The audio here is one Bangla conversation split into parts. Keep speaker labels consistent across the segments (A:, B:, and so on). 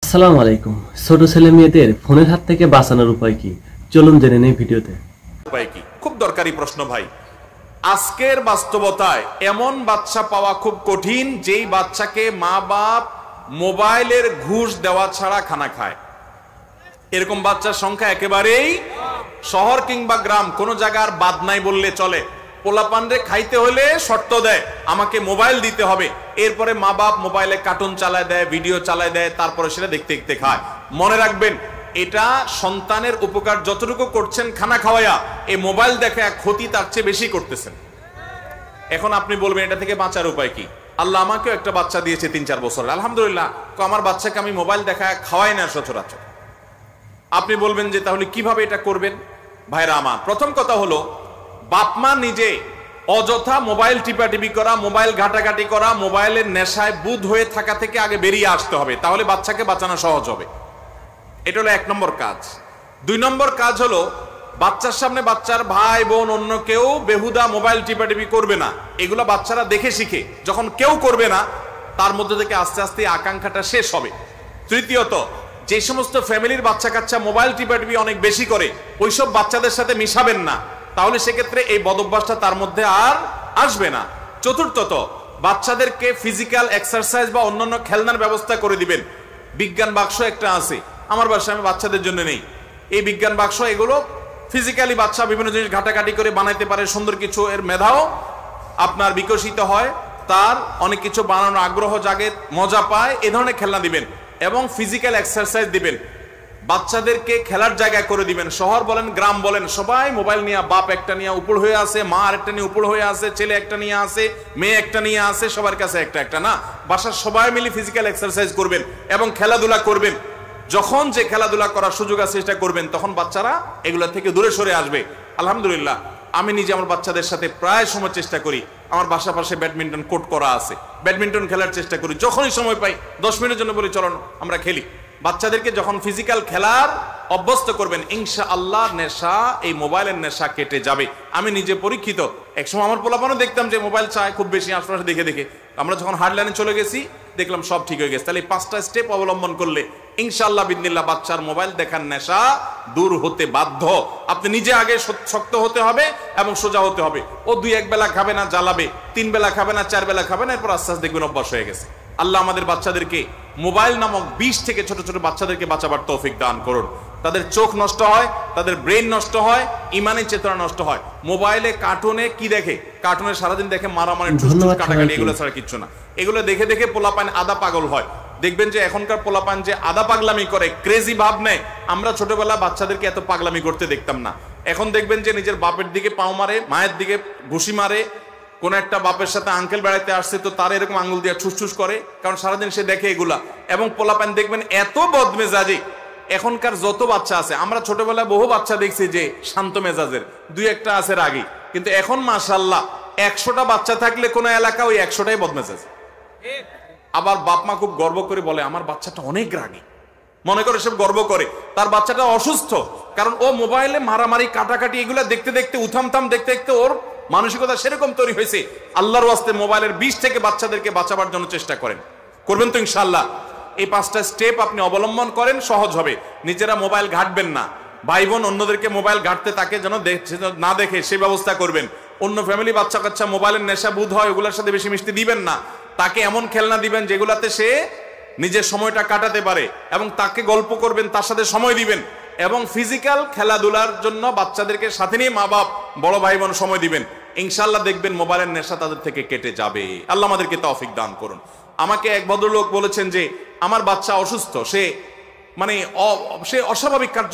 A: আসসালামু আলাইকুম। ছোট ছেলে মেয়েদের ফোনের হাত থেকে বাঁচানোর উপায় কি, চলুন জেনে নেই ভিডিওতে।
B: উপায় কি? খুব দরকারি প্রশ্ন ভাই। আজকের বাস্তবতায় এমন বাচ্চা পাওয়া খুব কঠিন যেই বাচ্চাকে মা বাপ মোবাইলের ঘুষ দেওয়া ছাড়া খানা খায়। এরকম বাচ্চার সংখ্যা একেবারেই শহর কিংবা গ্রাম কোনো জায়গার বাদ নাই বললে চলে। পোলাপানরে খাইতে হলে শর্ত দেয়, আমাকে মোবাইল দিতে হবে। এরপরে মা বাপ মোবাইলে কার্টুন চালায় দেয়, ভিডিও চালায় দেয়, তারপরে সেটা দেখতে দেখতে খায়। মনে রাখবেন, এটা সন্তানের উপকার যতটুকু করছেন খানা খাওয়াইয়া, এই মোবাইল দেখা ক্ষতি তার চেয়ে বেশি করতেছেন। এখন আপনি বলবেন এটা থেকে বাঁচার উপায় কি? আল্লাহ আমাকেও একটা বাচ্চা দিয়েছে ৩-৪ বছর, আলহামদুলিল্লাহ। আমার বাচ্চাকে আমি মোবাইল দেখা খাওয়াই না সচরাচর। আপনি বলবেন যে তাহলে কিভাবে এটা করবেন? ভাইরা আমার, প্রথম কথা হলো বাপমা নিজে অযথা মোবাইল টিপাটিপি করা, মোবাইল ঘাটাঘাটি করা, মোবাইলের নেশায় বুঁদ হয়ে থাকা থেকে আগে বেরিয়ে আসতে হবে, তাহলে বাচ্চাকে বাঁচানো সহজ হবে। এটা হলো ১ নম্বর কাজ। ২ নম্বর কাজ হলো বাচ্চার সামনে বাচ্চার ভাই বোন অন্য কেউ বেহুদা মোবাইল টিপাটিপি করবে না। এগুলো বাচ্চারা দেখে শিখে, যখন কেউ করবে না তার মধ্যে থেকে আস্তে আস্তে আকাঙ্ক্ষাটা শেষ হবে। তৃতীয়ত, যে সমস্ত ফ্যামিলির বাচ্চা কাচ্চা মোবাইল টিপাটিপি অনেক বেশি করে, ওইসব বাচ্চাদের সাথে মিশাবেন না, তাহলে সেক্ষেত্রে এই বদভ্যাসটা তার মধ্যে আর আসবে না। চতুর্থত, বাচ্চাদেরকে ফিজিক্যাল এক্সারসাইজ বা অন্যান্য খেলনার ব্যবস্থা করে দিবেন। বিজ্ঞান বাক্স একটা আছে আমার বাসায়, আমি বাচ্চাদের জন্য নেই। এই বিজ্ঞান বাক্স, এগুলো ফিজিক্যালি বাচ্চা বিভিন্ন জিনিস ঘাটাঘাটি করে বানাইতে পারে, সুন্দর কিছু, এর মেধাও আপনার বিকশিত হয়, তার অনেক কিছু বানানোর আগ্রহ জাগে, মজা পায়। এ ধরনের খেলনা দিবেন এবং ফিজিক্যাল এক্সারসাইজ দিবেন। বাচ্চাদেরকে খেলার জায়গা করে দিবেন। শহর বলেন গ্রাম বলেন, সবাই মোবাইল নিয়ে, বাপ একটা নিয়ে উপর হয়ে আছে, মা আরেকটা নিয়ে উপর হয়ে আছে, ছেলে একটা নিয়ে আছে, মেয়ে একটা নিয়ে আছে, সবার কাছে একটা একটা না। বাসার সবাই মিলে ফিজিক্যাল এক্সারসাইজ করবেন এবং খেলাধুলা করবেন। যখন যে খেলাধুলা করার সুযোগ আছে সেটা করবেন, তখন বাচ্চারা এগুলা থেকে দূরে সরে আসবে। আলহামদুলিল্লাহ, আমি নিজে আমার বাচ্চাদের সাথে প্রায় সময় চেষ্টা করি, আমার বাসা পাশে ব্যাডমিন্টন কোর্ট করা আছে, ব্যাডমিন্টন খেলার চেষ্টা করি। যখনই সময় পাই 10 মিনিটের জন্য বলি চলো আমরা খেলি। বাচ্চাদেরকে যখন ফিজিক্যাল খেলার অভ্যস্ত করবেন, ইনশাআল্লাহ নেশা, এই মোবাইলের নেশা কেটে যাবে। আমি নিজে পরীক্ষিত। একসময় আমার পোলাপানও দেখতাম যে মোবাইল চায় খুব বেশি, আশপাশে দেখে দেখে। আমরা যখন হার্ডলাইনে চলে গেছি দেখলাম সব ঠিক হয়ে গেছে। তাহলে এই 5টা স্টেপ অবলম্বন করলে ইনশাআল্লাহ বিদিনিল্লাহ বাচ্চার মোবাইল দেখার নেশা দূর হতে বাধ্য। আপনি নিজে আগে শক্ত হতে হবে এবং সোজা হতে হবে। ও 2-1 বেলা খাবে না, জ্বালাবে, 3 বেলা খাবে না, 4 বেলা খাবে না, এরপর আস্তে আস্তে দেখবেন অভ্যাস হয়ে গেছে। আল্লাহ আমাদের বাচ্চাদেরকে মোবাইল নামক বিষ থেকে ছোট ছোট বাচ্চাদেরকে বাঁচাবার তৌফিক দান করুন। তাদের চোখ নষ্ট হয়, তাদের ব্রেন নষ্ট হয়, ইমানের চেতনা নষ্ট হয়। মোবাইলে কার্টুনে কি দেখে? কার্টুনে সারাদিন দেখে মারামারি, ঠুসঠুস, কাটাকাটি, এগুলো ছাড়া কিচ্ছু না। এগুলো দেখে দেখে পোলাপান আদা পাগল হয়। দেখবেন যে এখনকার পোলাপান যে আদা পাগলামি করে, ক্রেজি ভাব নেয়, আমরা ছোটবেলা বাচ্চাদেরকে এত পাগলামি করতে দেখতাম না। এখন দেখবেন যে নিজের বাপের দিকে পাও মারে, মায়ের দিকে ঘুষি মারে। কোন একটা বাপের সাথে আঙ্কেল বেড়াইতে আসছে তো তার এরকম আঙ্গুল দিয়ে ঠুসঠুস করে, কারণ সারাদিন সে দেখে এগুলা। এবং পোলাপান দেখবেন এত বদমেজাজি। এখনকার যত বাচ্চা আছে, আমরা ছোটবেলায় বহু বাচ্চা দেখছি যে শান্ত মেজাজের, 2-1টা আছে রাগী, কিন্তু এখন মাশাআল্লাহ 100টা বাচ্চা থাকলে কোন এলাকা ওই 100টাই বদমেজাজ। আবার বাপ মা খুব গর্ব করে বলে আমার বাচ্চাটা অনেক রাগী, মনে করে সব গর্ব করে। তার বাচ্চাটা অসুস্থ, কারণ ও মোবাইলে মারামারি, কাটাকাটি এগুলা দেখতে দেখতে, উথামথাম দেখতে দেখতে ওর মানসিকতা সেরকম তৈরি হয়েছে। আল্লাহর ওয়াস্তে মোবাইলের বিষ থেকে বাচ্চাদেরকে বাঁচাবার জন্য চেষ্টা করবেন তো ইনশাআল্লাহ। এই 5টা স্টেপ আপনি অবলম্বন করেন, সহজ হবে। নিজেরা মোবাইল ঘাটবেন না, ভাই বোন অন্যদেরকে মোবাইল ঘাটতে তাকে যেন না দেখে সেই ব্যবস্থা করবেন। অন্য ফ্যামিলি বাচ্চা কাচ্চা মোবাইলের নেশা বুধ হয়, ওগুলোর সাথে বেশি মিশতে দিবেন না। তাকে এমন খেলনা দিবেন যেগুলাতে সে নিজের সময়টা কাটাতে পারে, এবং তাকে গল্প করবেন, তার সাথে সময় দিবেন। এবং ফিজিক্যাল খেলাধুলার জন্য বাচ্চাদেরকে সাথে নিয়ে মা বাপ, বড় ভাই বোন সময় দিবেন। ইনশাআল্লাহ দেখবেন মোবাইলের নেশা তাদের থেকে কেটে যাবে। আল্লাহ আমাদেরকে তৌফিক দান করুন। আমাকে এক ভদ্রলোক বলেছেন যে আমার বাচ্চা অসুস্থ, সে অস্বাভাবিক কার্য,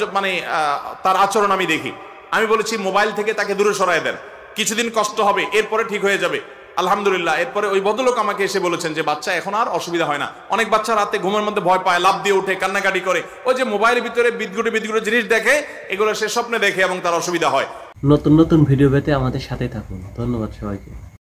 B: তার আচরণ আমি দেখি। আমি বলেছি মোবাইল থেকে তাকে দূরে সরায় দেন, কিছুদিন কষ্ট হবে, এরপরে ঠিক হয়ে যাবে। আলহামদুলিল্লাহ, এরপরে ওই ভদ্রলোক আমাকে এসে বলেছেন যে বাচ্চা এখন আর অসুবিধা হয় না। অনেক বাচ্চা রাতে ঘুমের মধ্যে ভয় পায়, লাফ দিয়ে উঠে, কান্নাকাটি করে। ওই যে মোবাইলের ভিতরে বিদগুটে জিনিস দেখে, এগুলো সে স্বপ্নে দেখে এবং তার অসুবিধা হয়।
A: নতুন নতুন ভিডিও পেতে আমাদের সাথে থাকুন। ধন্যবাদ সবাইকে।